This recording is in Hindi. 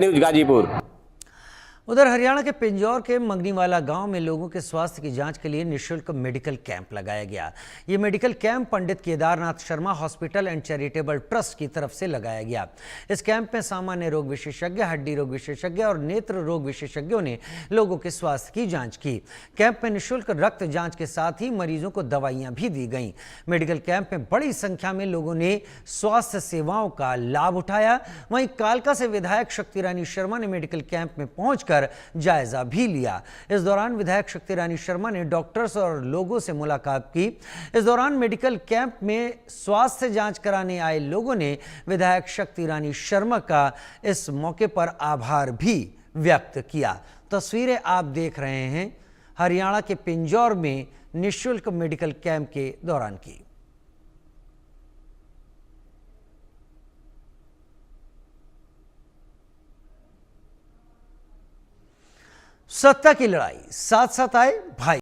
न्यूज गाजीपुर। उधर हरियाणा के पिंजौर के मंगनीवाला गांव में लोगों के स्वास्थ्य की जांच के लिए निःशुल्क मेडिकल कैंप लगाया गया। ये medical camp Pandit Kedarnath Sharma hospital and charitable trust की तरफ से लगाया गया। इस कैंप में सामान्य रोग विशेषज्ञ, हड्डी रोग विशेषज्ञ और नेत्र रोग विशेषज्ञों ने लोगों के स्वास्थ्य की जांच की। कैंप में निःशुल्क रक्त जांच के साथ ही मरीजों को दवाइयां भी दी गईं। मेडिकल कैंप में बड़ी संख्या में लोगों ने स्वास्थ्य सेवाओं का लाभ उठाया। वहीं कालका से विधायक शक्ति रानी शर्मा ने मेडिकल कैंप में पहुंचकर जायजा भी लिया। इस दौरान विधायक शक्ति रानी शर्मा ने डॉक्टर्स और लोगों से मुलाकात की। इस दौरान मेडिकल कैंप में स्वास्थ्य जांच कराने आए लोगों ने विधायक शक्ति रानी शर्मा का इस मौके पर आभार भी व्यक्त किया। तस्वीरें आप देख रहे हैं हरियाणा के पिंजौर में निःशुल्क मेडिकल कैंप के दौरान की। सत्ता की लड़ाई, साथ साथ आए भाई।